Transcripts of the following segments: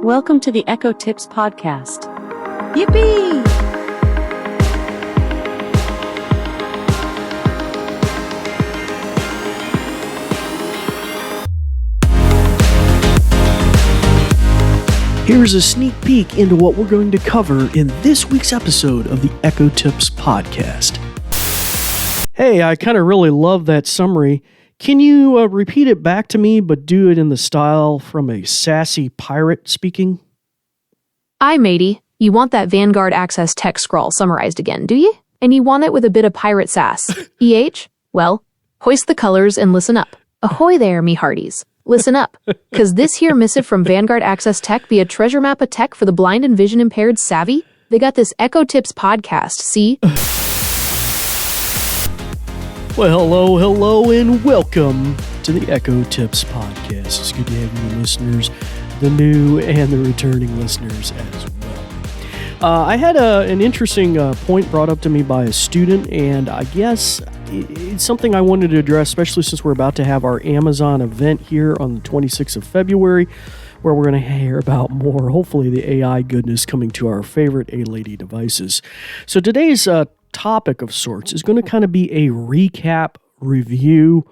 Welcome to the Echo Tips Podcast. Yippee! Here's a sneak peek into what we're going to cover in this week's episode of the Echo Tips Podcast. Hey, I kind of really love that summary. Can you repeat it back to me, but do it in the style from a sassy pirate speaking? Aye, matey. You want that Vanguard Access text scrawl summarized again, do you? And you want it with a bit of pirate sass. Well, hoist the colors and listen up. Ahoy there, me hearties. Listen up, because this here missive from Vanguard Access Tech be a treasure map of tech for the blind and vision impaired savvy. They got this Echo Tips podcast, see? Well, hello, and welcome to the Echo Tips Podcast. It's good to have you listeners, the new and the returning listeners as well. I had an interesting point brought up to me by a student, and I guess it's something I wanted to address, especially since we're about to have our Amazon event here on the 26th of February, where we're going to hear about more, hopefully, the AI goodness coming to our favorite A-Lady devices. So today's topic of sorts is going to kind of be a recap review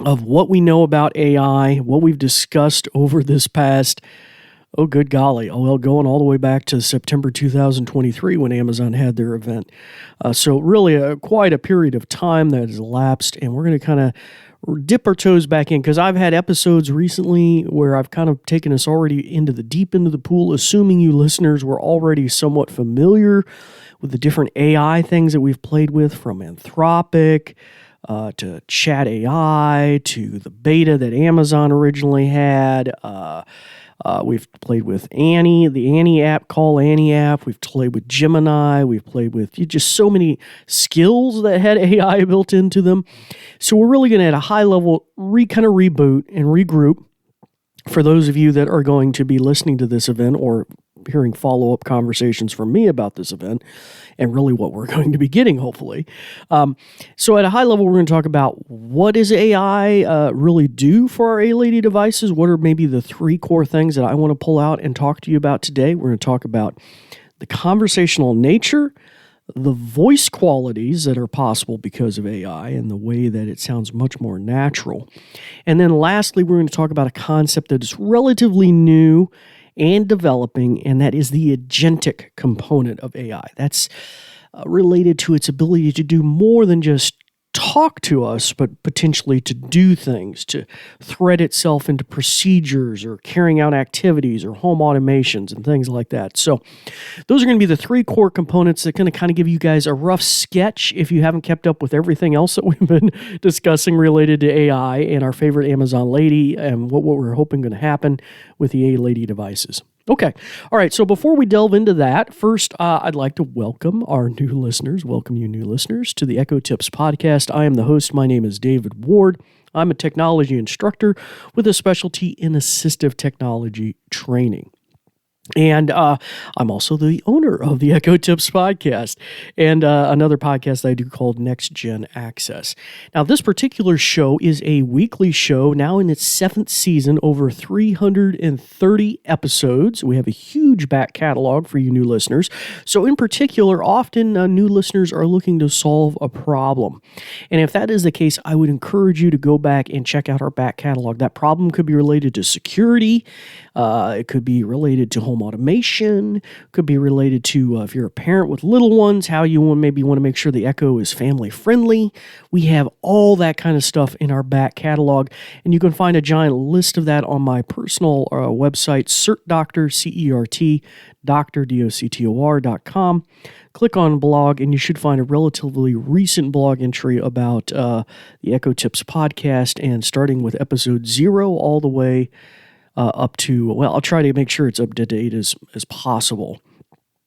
of what we know about AI, what we've discussed over this past, oh good golly, going all the way back to September 2023 when Amazon had their event. So really quite a period of time that has elapsed, and we're going to kind of dip our toes back in, because I've had episodes recently where I've kind of taken us already into the deep end of the pool, assuming you listeners were already somewhat familiar with the different AI things that we've played with, from Anthropic to Chat AI to the beta that Amazon originally had. We've played with Annie, the Annie app, Call Annie app. We've played with Gemini. We've played with just so many skills that had AI built into them. So we're really going to, at a high level, kind of reboot and regroup for those of you that are going to be listening to this event or hearing follow-up conversations from me about this event, and really what we're going to be getting, hopefully. So at a high level, we're going to talk about what does AI really do for our A-Lady devices? What are maybe the three core things that I want to pull out and talk to you about today? We're going to talk about the conversational nature, the voice qualities that are possible because of AI and the way that it sounds much more natural. And then lastly, we're going to talk about a concept that is relatively new and developing, and that is the agentic component of AI. That's related to its ability to do more than just talk to us, but potentially to do things, to thread itself into procedures or carrying out activities or home automations and things like that. So those are going to be the three core components that are going to kind of give you guys a rough sketch if you haven't kept up with everything else that we've been discussing related to AI and our favorite Amazon lady and what we're hoping going to happen with the A-Lady devices. Okay. All right. So before we delve into that, first, I'd like to welcome you new listeners to the Echo Tips Podcast. I am the host. My name is David Ward. I'm a technology instructor with a specialty in assistive technology training. And I'm also the owner of the Echo Tips Podcast and another podcast I do called Next Gen Access. Now, this particular show is a weekly show, now in its 7th season, over 330 episodes. We have a huge back catalog for you new listeners. So in particular, often new listeners are looking to solve a problem. And if that is the case, I would encourage you to go back and check out our back catalog. That problem could be related to security. It could be related to home automation, could be related to if you're a parent with little ones, how you maybe want to make sure the Echo is family friendly. We have all that kind of stuff in our back catalog, and you can find a giant list of that on my personal website, CertDoctor, C-E-R-T, doctor.com. Click on blog, and you should find a relatively recent blog entry about the Echo Tips podcast, and starting with episode 0 all the way up to, well, I'll try to make sure it's up to date as possible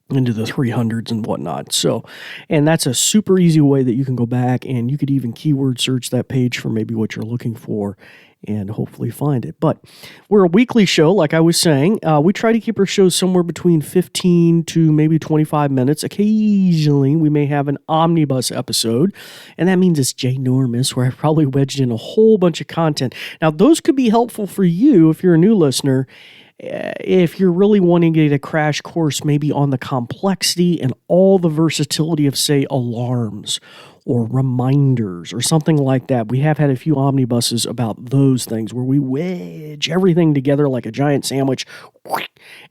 into the 300s and whatnot. So, and that's a super easy way that you can go back, and you could even keyword search that page for maybe what you're looking for and hopefully find it. But we're a weekly show, like I was saying. We try to keep our shows somewhere between 15 to maybe 25 minutes. Occasionally, we may have an omnibus episode, and that means it's ginormous, where I've probably wedged in a whole bunch of content. Now, those could be helpful for you if you're a new listener, if you're really wanting to get a crash course maybe on the complexity and all the versatility of, say, alarms or reminders or something like that. We have had a few omnibuses about those things where we wedge everything together like a giant sandwich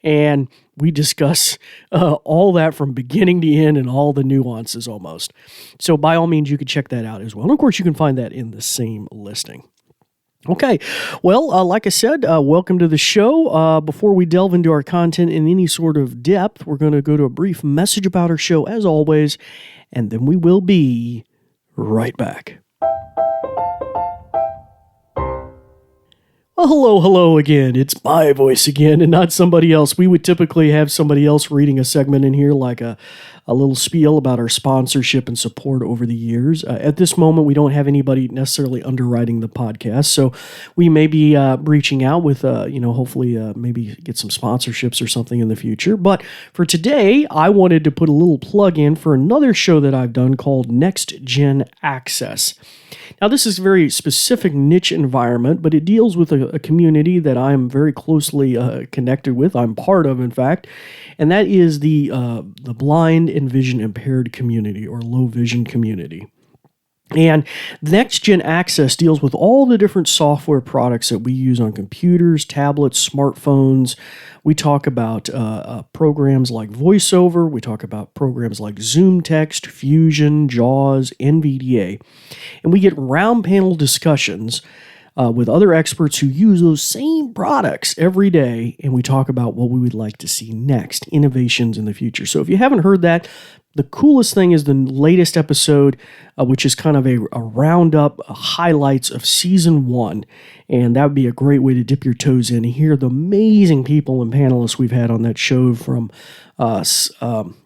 and we discuss all that from beginning to end and all the nuances almost. So by all means, you could check that out as well. And of course, you can find that in the same listing. Okay, well, like I said, welcome to the show. Before we delve into our content in any sort of depth, we're going to go to a brief message about our show, as always, and then we will be right back. Well, hello again. It's my voice again and not somebody else. We would typically have somebody else reading a segment in here like a little spiel about our sponsorship and support over the years. At this moment, we don't have anybody necessarily underwriting the podcast, so we may be reaching out with, hopefully maybe get some sponsorships or something in the future. But for today, I wanted to put a little plug in for another show that I've done called Next Gen Access. Now, this is a very specific niche environment, but it deals with a community that I'm very closely connected with. I'm part of, in fact, and that is the blind and vision impaired community or low vision community. And Next Gen Access deals with all the different software products that we use on computers, tablets, smartphones. We talk about programs like VoiceOver. We talk about programs like Zoom Text, Fusion, JAWS, NVDA. And we get round panel discussions with other experts who use those same products every day, and we talk about what we would like to see next, innovations in the future. So if you haven't heard that, the coolest thing is the latest episode, which is kind of a roundup, highlights of season 1, and that would be a great way to dip your toes in and hear the amazing people and panelists we've had on that show, from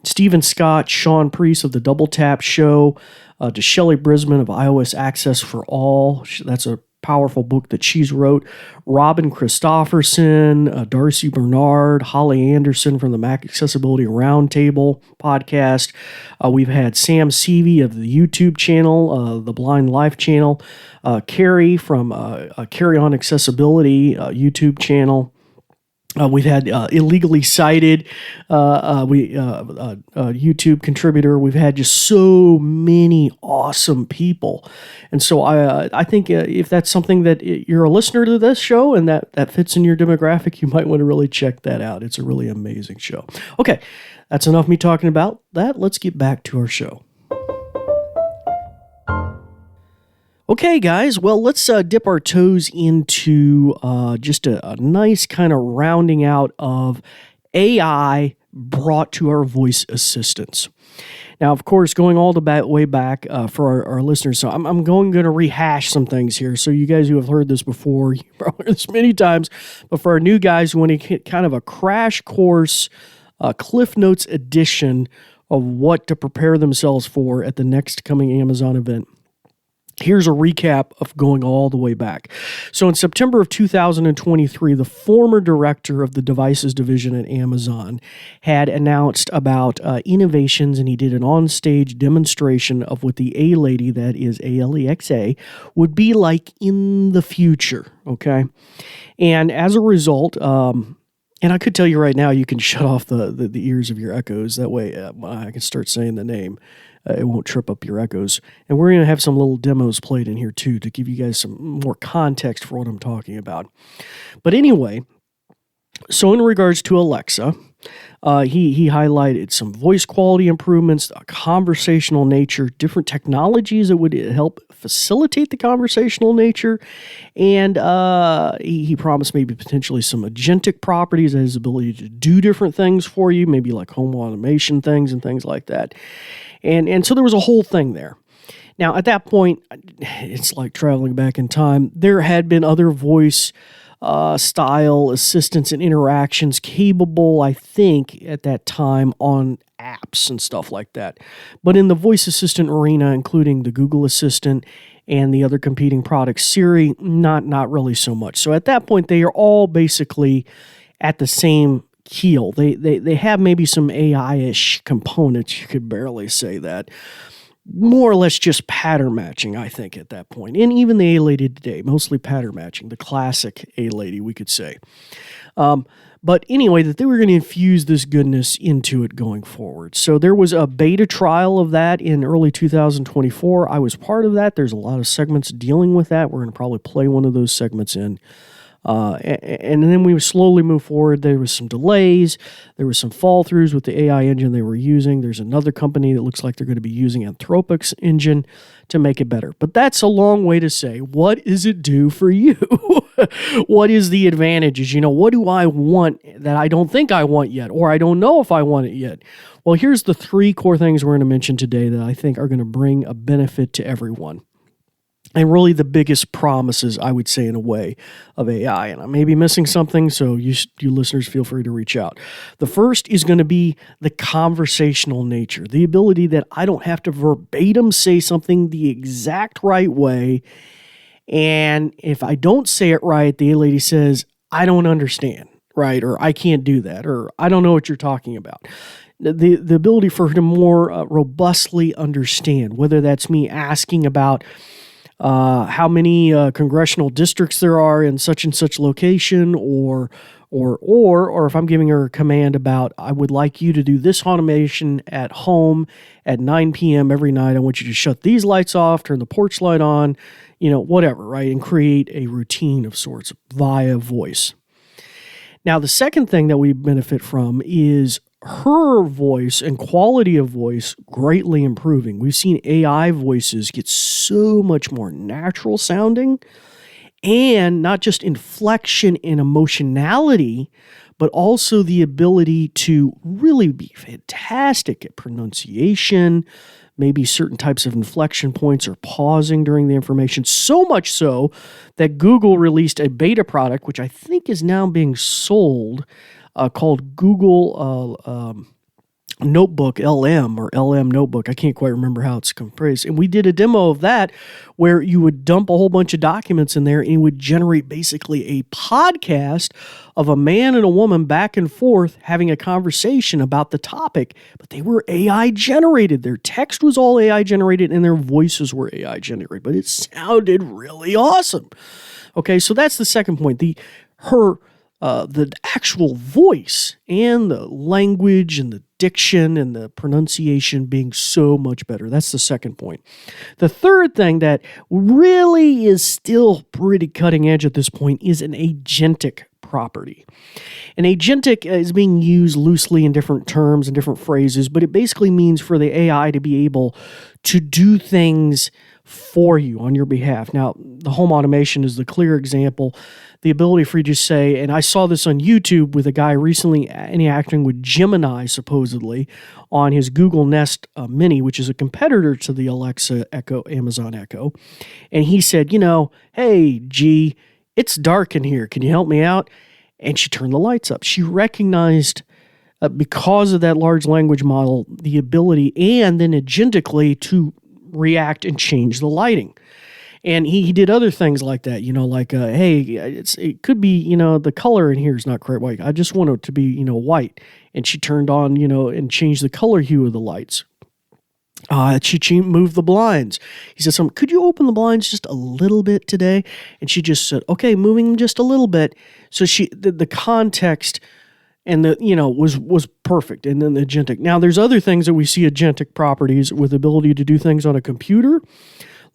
Stephen Scott, Sean Priest of the Double Tap Show, to Shelley Brisman of iOS Access for All. That's a powerful book that she's wrote. Robin Christofferson, Darcy Bernard, Holly Anderson from the Mac Accessibility Roundtable podcast. We've had Sam Seavey of the YouTube channel, the Blind Life channel. Carrie from Carry On Accessibility YouTube channel. We've had Illegally Cited, YouTube contributor. We've had just so many awesome people. And so I think if that's something that you're a listener to this show and that fits in your demographic, you might want to really check that out. It's a really amazing show. Okay, that's enough of me talking about that. Let's get back to our show. Okay, guys, well, let's dip our toes into just a nice kind of rounding out of AI brought to our voice assistants. Now, of course, going all the way back for our listeners, so I'm going to rehash some things here. So you guys who have heard this before, you've probably heard this many times, but for our new guys who want to get kind of a crash course, Cliff Notes edition of what to prepare themselves for at the next coming Amazon event, here's a recap of going all the way back. So in September of 2023, the former director of the devices division at Amazon had announced about innovations, and he did an on-stage demonstration of what the A-Lady, that is Alexa, would be like in the future, okay? And as a result, and I could tell you right now, you can shut off the ears of your echoes. That way I can start saying the name. It won't trip up your echoes. And we're going to have some little demos played in here too to give you guys some more context for what I'm talking about. But anyway, so in regards to Alexa, he highlighted some voice quality improvements, a conversational nature, different technologies that would help facilitate the conversational nature, and he promised maybe potentially some agentic properties, his ability to do different things for you, maybe like home automation things and things like that. And so there was a whole thing there. Now, at that point, it's like traveling back in time. There had been other voice style assistants and interactions capable, I think, at that time on apps and stuff like that. But in the voice assistant arena, including the Google Assistant and the other competing products, Siri, not really so much. So at that point, they are all basically at the same keel. They have maybe some AI-ish components, you could barely say that. more or less just pattern matching, I think, at that point. And even the A-Lady today, mostly pattern matching, the classic A-Lady, we could say. But anyway, that they were going to infuse this goodness into it going forward. So there was a beta trial of that in early 2024. I was part of that. There's a lot of segments dealing with that. We're going to probably play one of those segments in. And then we would slowly move forward. There was some delays. There was some fall throughs with the AI engine they were using. There's another company that looks like they're going to be using Anthropic's engine to make it better. But that's a long way to say, what does it do for you? What is the advantages? What do I want that I don't think I want yet, or I don't know if I want it yet? Well, here's the 3 core things we're going to mention today that I think are going to bring a benefit to everyone. And really the biggest promises, I would say, in a way, of AI. And I may be missing something, so you listeners feel free to reach out. The first is going to be the conversational nature, the ability that I don't have to verbatim say something the exact right way. And if I don't say it right, the lady says, I don't understand, right? Or I can't do that, or I don't know what you're talking about. The ability for her to more robustly understand, whether that's me asking about how many congressional districts there are in such and such location, or if I'm giving her a command about, I would like you to do this automation at home at 9 p.m. every night. I want you to shut these lights off, turn the porch light on, whatever, right? And create a routine of sorts via voice. Now, the second thing that we benefit from is her voice and quality of voice greatly improving. We've seen AI voices get so much more natural sounding, and not just inflection and emotionality, but also the ability to really be fantastic at pronunciation, maybe certain types of inflection points or pausing during the information. So much so that Google released a beta product, which I think is now being sold, called Google Notebook LM, or LM Notebook. I can't quite remember how it's phrased. And we did a demo of that where you would dump a whole bunch of documents in there and it would generate basically a podcast of a man and a woman back and forth having a conversation about the topic, but they were AI generated. Their text was all AI generated and their voices were AI generated, but it sounded really awesome. Okay, so that's the second point. The actual voice and the language and the diction and the pronunciation being so much better. That's the second point. The third thing that really is still pretty cutting edge at this point is an agentic property. An agentic is being used loosely in different terms and different phrases, but it basically means for the AI to be able to do things for you on your behalf. Now, the home automation is the clear example. The ability for you to say, and I saw this on YouTube with a guy recently interacting with Gemini, supposedly, on his Google Nest Mini, which is a competitor to the Alexa Echo, Amazon Echo. And he said, hey, G, it's dark in here. Can you help me out? And she turned the lights up. She recognized, because of that large language model, the ability and then agentically to react and change the lighting. And he did other things like that, hey, it could be, the color in here is not quite white. I just want it to be, white. And she turned on, and changed the color hue of the lights. She moved the blinds. He said, could you open the blinds just a little bit today? And she just said, okay, moving them just a little bit. So the context and was perfect. And then the agentic. Now there's other things that we see agentic properties with ability to do things on a computer,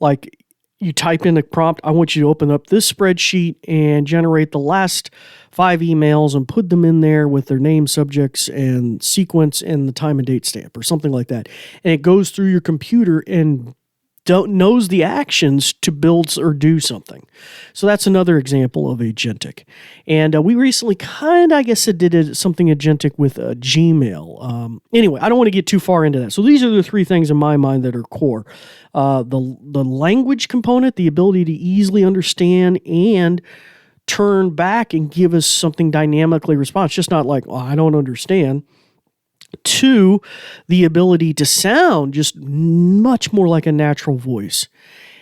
like you type in a prompt, I want you to open up this spreadsheet and generate the last 5 emails and put them in there with their name, subjects, and sequence and the time and date stamp or something like that. And it goes through your computer and knows the actions to build or do something. So that's another example of agentic. And we recently did something agentic with Gmail. Anyway, I don't want to get too far into that. So these are the 3 things in my mind that are core. The language component, the ability to easily understand and turn back and give us something dynamically response. Just not like, I don't understand. 2, the ability to sound just much more like a natural voice.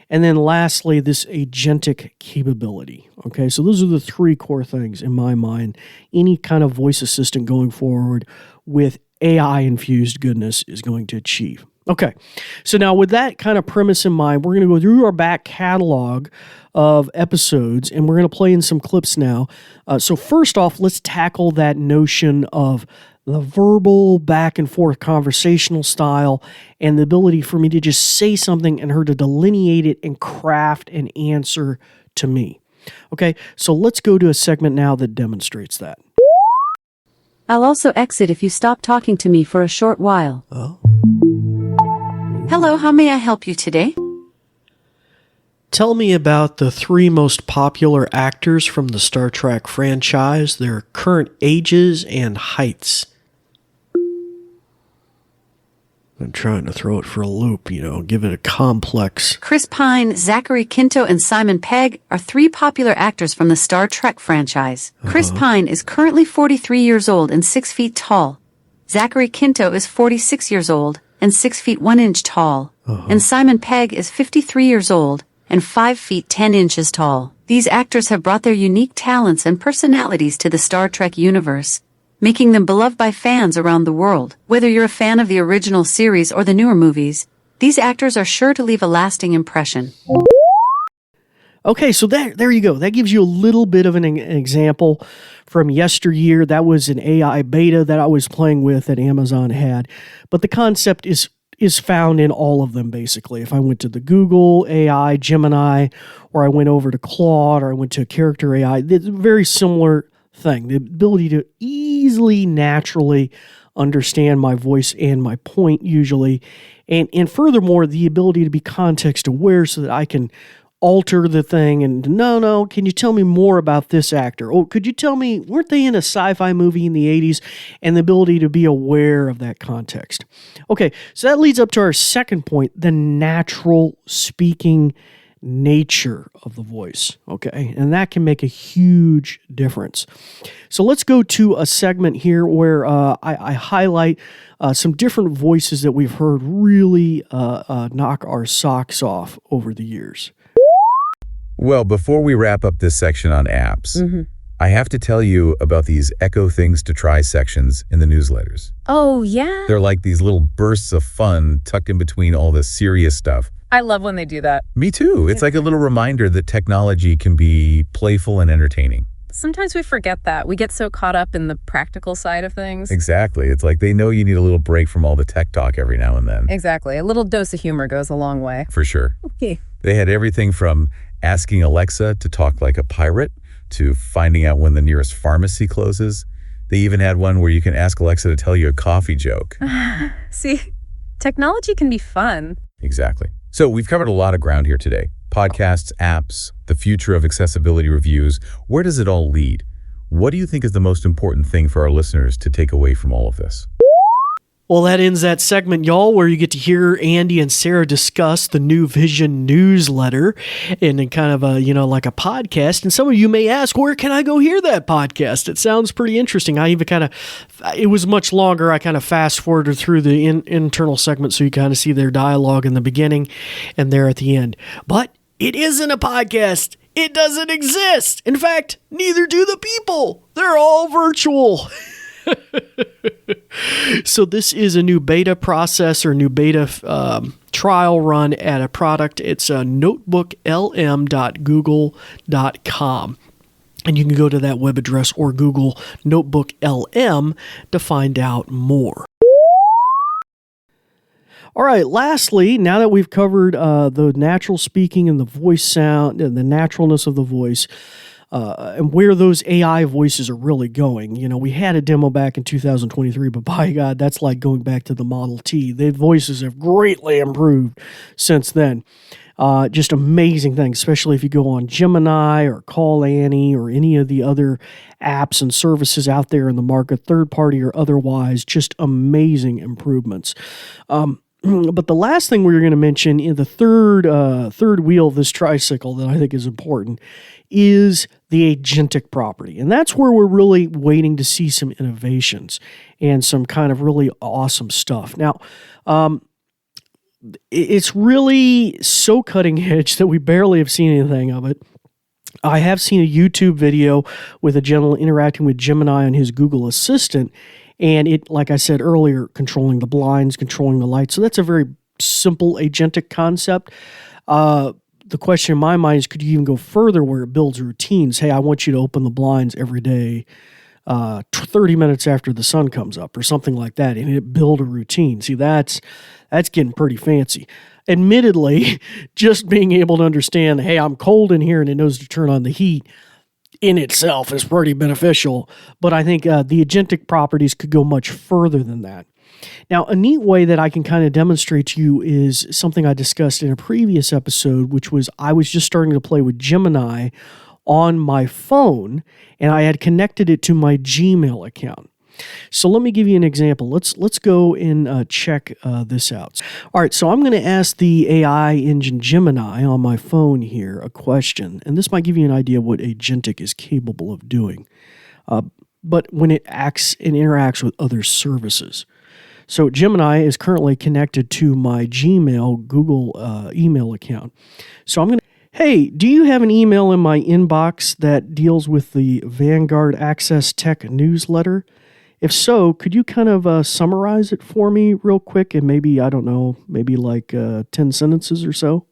And then lastly, this agentic capability. Okay, so those are the 3 core things in my mind. Any kind of voice assistant going forward with AI-infused goodness is going to achieve. Okay, so now with that kind of premise in mind, we're going to go through our back catalog of episodes, and we're going to play in some clips now. So first off, let's tackle that notion of the verbal back and forth conversational style and the ability for me to just say something and her to delineate it and craft an answer to me. Okay, so let's go to a segment now that demonstrates that. I'll also exit if you stop talking to me for a short while. Oh. Hello, how may I help you today? Tell me about the 3 most popular actors from the Star Trek franchise, their current ages and heights. I'm trying to throw it for a loop, give it a complex. Chris Pine, Zachary Quinto, and Simon Pegg are 3 popular actors from the Star Trek franchise. Chris Pine is currently 43 years old and 6 feet tall. Zachary Quinto is 46 years old and 6 feet 1 inch tall. And Simon Pegg is 53 years old and 5 feet 10 inches tall. These actors have brought their unique talents and personalities to the Star Trek universe, making them beloved by fans around the world. Whether you're a fan of the original series or the newer movies, these actors are sure to leave a lasting impression. Okay, so there you go. That gives you a little bit of an example from yesteryear. That was an AI beta that I was playing with that Amazon had. But the concept is found in all of them, basically. If I went to the Google AI, Gemini, or I went over to Claude, or I went to Character AI, it's a very similar thing. The ability to easily, naturally understand my voice and my point, usually. And furthermore, the ability to be context aware so that I can alter the thing and no, can you tell me more about this actor? Oh, could you tell me, weren't they in a sci-fi movie in the 80s? And the ability to be aware of that context. Okay, so that leads up to our second point, the natural speaking nature of the voice, okay? And that can make a huge difference. So let's go to a segment here where I highlight some different voices that we've heard really knock our socks off over the years. Well, before we wrap up this section on apps, I have to tell you about these Echo Things to Try sections in the newsletters. Oh, yeah? They're like these little bursts of fun tucked in between all the serious stuff. I love when they do that. Me too. It's like a little reminder that technology can be playful and entertaining. Sometimes we forget that. We get so caught up in the practical side of things. Exactly. It's like they know you need a little break from all the tech talk every now and then. Exactly. A little dose of humor goes a long way. For sure. Okay. They had everything from asking Alexa to talk like a pirate to finding out when the nearest pharmacy closes. They even had one where you can ask Alexa to tell you a coffee joke. See, technology can be fun. Exactly. So we've covered a lot of ground here today. Podcasts, apps, the future of accessibility reviews. Where does it all lead? What do you think is the most important thing for our listeners to take away from all of this? Well, that ends that segment, y'all, where you get to hear Andy and Sarah discuss the New Vision newsletter and kind of like a podcast. And some of you may ask, where can I go hear that podcast? It sounds pretty interesting. I even it was much longer. I kind of fast forwarded through the internal segment so you kind of see their dialogue in the beginning and there at the end. But it isn't a podcast. It doesn't exist. In fact, neither do the people. They're all virtual. So this is a new beta process or new beta trial run at a product. It's notebooklm.google.com. And you can go to that web address or Google Notebook LM to find out more. All right, lastly, now that we've covered the natural speaking and the voice sound and the naturalness of the voice, and where those AI voices are really going. We had a demo back in 2023, but by God, that's like going back to the Model T. The voices have greatly improved since then. Just amazing things, especially if you go on Gemini or Call Annie or any of the other apps and services out there in the market, third party or otherwise, just amazing improvements. But the last thing we're going to mention in the third wheel of this tricycle that I think is important is the agentic property. And that's where we're really waiting to see some innovations and some kind of really awesome stuff. Now, it's really so cutting edge that we barely have seen anything of it. I have seen a YouTube video with a gentleman interacting with Gemini on his Google Assistant, and it, like I said earlier, controlling the blinds, controlling the lights. So that's a very simple agentic concept. The question in my mind is, could you even go further where it builds routines? Hey, I want you to open the blinds every day 30 minutes after the sun comes up or something like that, and it build a routine. See, that's getting pretty fancy. Admittedly, just being able to understand, hey, I'm cold in here and it knows to turn on the heat in itself is pretty beneficial. But I think the agentic properties could go much further than that. Now, a neat way that I can kind of demonstrate to you is something I discussed in a previous episode, which was I was just starting to play with Gemini on my phone, and I had connected it to my Gmail account. So let me give you an example. Let's go and check this out. All right, so I'm going to ask the AI engine Gemini on my phone here a question, and this might give you an idea of what agentic is capable of doing, but when it acts and interacts with other services. So Gemini is currently connected to my Gmail Google email account. So I'm going to, hey, do you have an email in my inbox that deals with the Vanguard Access Tech newsletter? If so, could you kind of summarize it for me real quick and maybe, I don't know, maybe like 10 sentences or so?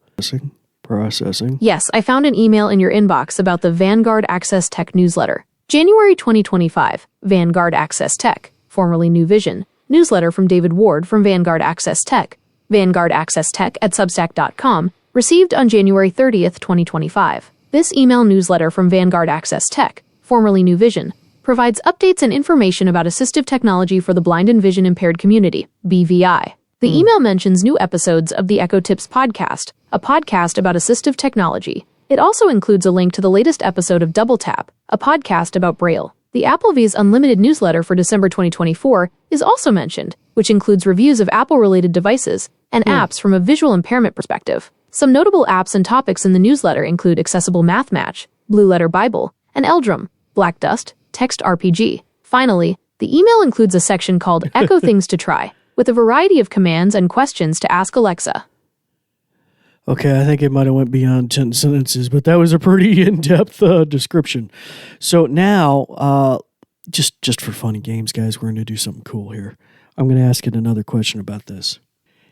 Processing. Yes, I found an email in your inbox about the Vanguard Access Tech newsletter. January 2025, Vanguard Access Tech, formerly New Vision, newsletter from David Ward from Vanguard Access Tech, Vanguard Access Tech at Substack.com, received on January 30th, 2025. This email newsletter from Vanguard Access Tech, formerly New Vision, provides updates and information about assistive technology for the blind and vision impaired community, BVI. The email mentions new episodes of the Echo Tips podcast, a podcast about assistive technology. It also includes a link to the latest episode of Double Tap, a podcast about Braille. The Applebee's Unlimited newsletter for December 2024 is also mentioned, which includes reviews of Apple-related devices and apps from a visual impairment perspective. Some notable apps and topics in the newsletter include Accessible Math Match, Blue Letter Bible, and Eldrum, Black Dust, Text RPG. Finally, the email includes a section called Echo Things to Try, with a variety of commands and questions to ask Alexa. Okay, I think it might have went beyond 10 sentences, but that was a pretty in-depth description. So now, just for funny games, guys, we're going to do something cool here. I'm going to ask it another question about this.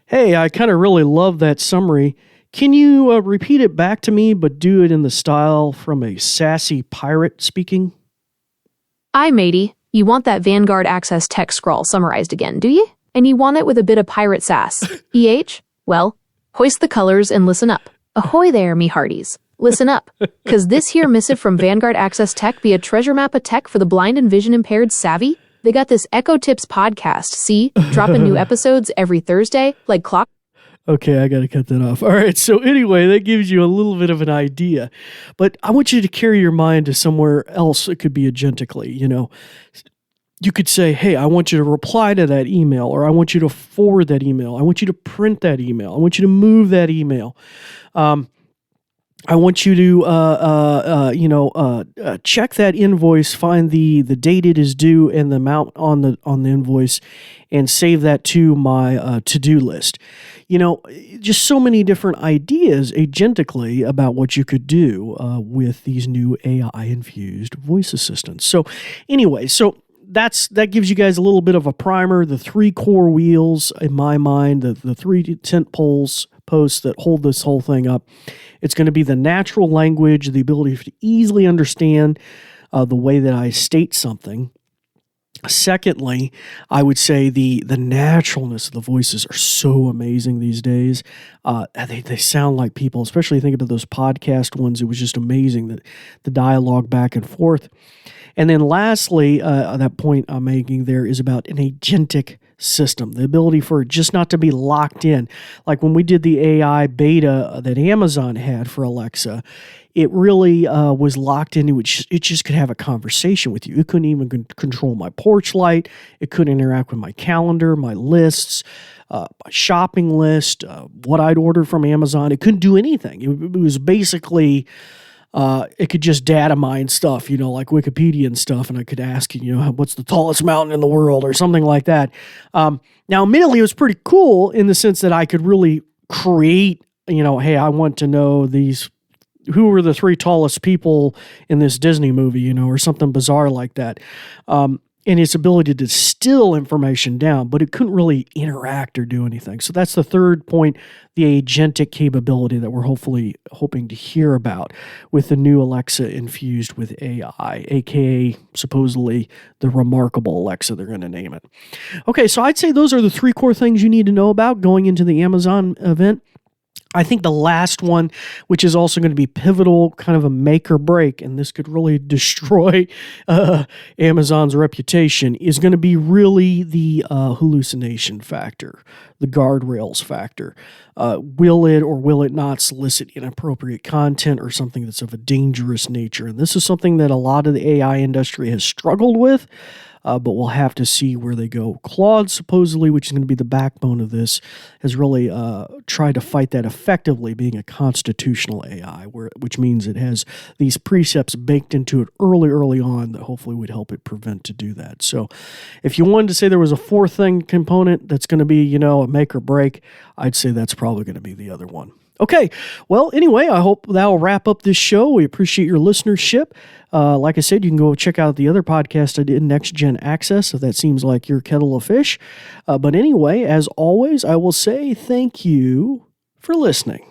Hey, I kind of really love that summary. Can you repeat it back to me, but do it in the style from a sassy pirate speaking? Aye, matey. You want that Vanguard Access Tech scroll summarized again, do you? And you want it with a bit of pirate sass. Well, hoist the colors and listen up. Ahoy there, me hearties. Listen up, cause this here missive from Vanguard Access Tech be a treasure map of tech for the blind and vision impaired savvy. They got this Echo Tips podcast, see? Dropping new episodes every Thursday, like clock. Okay, I got to cut that off. All right, so anyway, that gives you a little bit of an idea. But I want you to carry your mind to somewhere else it could be agentically, you know. You could say, hey, I want you to reply to that email, or I want you to forward that email. I want you to print that email. I want you to move that email. I want you to, check that invoice, find the date it is due and the amount on the invoice, and save that to my to-do list. You know, just so many different ideas agentically about what you could do with these new AI-infused voice assistants. So anyway, that gives you guys a little bit of a primer. The three core wheels, in my mind, the three tent posts that hold this whole thing up. It's going to be the natural language, the ability to easily understand the way that I state something. Secondly, I would say the naturalness of the voices are so amazing these days. They sound like people, especially think about those podcast ones. It was just amazing, that the dialogue back and forth. And then lastly, that point I'm making there is about an agentic system, the ability for it just not to be locked in. Like when we did the AI beta that Amazon had for Alexa, it really was locked into it. It just could have a conversation with you. It couldn't even control my porch light. It couldn't interact with my calendar, my lists, my shopping list, what I'd ordered from Amazon. It couldn't do anything. It was basically... it could just data mine stuff, you know, like Wikipedia and stuff, and I could ask, you know, what's the tallest mountain in the world or something like that. Now, admittedly, it was pretty cool in the sense that I could really create, you know, hey, I want to know these who were the three tallest people in this Disney movie, or something bizarre like that. And its ability to distill information down, but it couldn't really interact or do anything. So that's the third point, the agentic capability that we're hoping to hear about with the new Alexa infused with AI, aka supposedly the remarkable Alexa, they're going to name it. Okay, so I'd say those are the three core things you need to know about going into the Amazon event. I think the last one, which is also going to be pivotal, kind of a make or break, and this could really destroy Amazon's reputation, is going to be really the hallucination factor, the guardrails factor. Will it or will it not solicit inappropriate content or something that's of a dangerous nature? And this is something that a lot of the AI industry has struggled with. But we'll have to see where they go. Claude, supposedly, which is going to be the backbone of this, has really tried to fight that effectively, being a constitutional AI, which means it has these precepts baked into it early on that hopefully would help it prevent to do that. So if you wanted to say there was a fourth thing component that's going to be, a make or break, I'd say that's probably going to be the other one. Okay, well, anyway, I hope that'll wrap up this show. We appreciate your listenership. Like I said, you can go check out the other podcast I did, Next Gen Access, if that seems like your kettle of fish. But anyway, as always, I will say thank you for listening.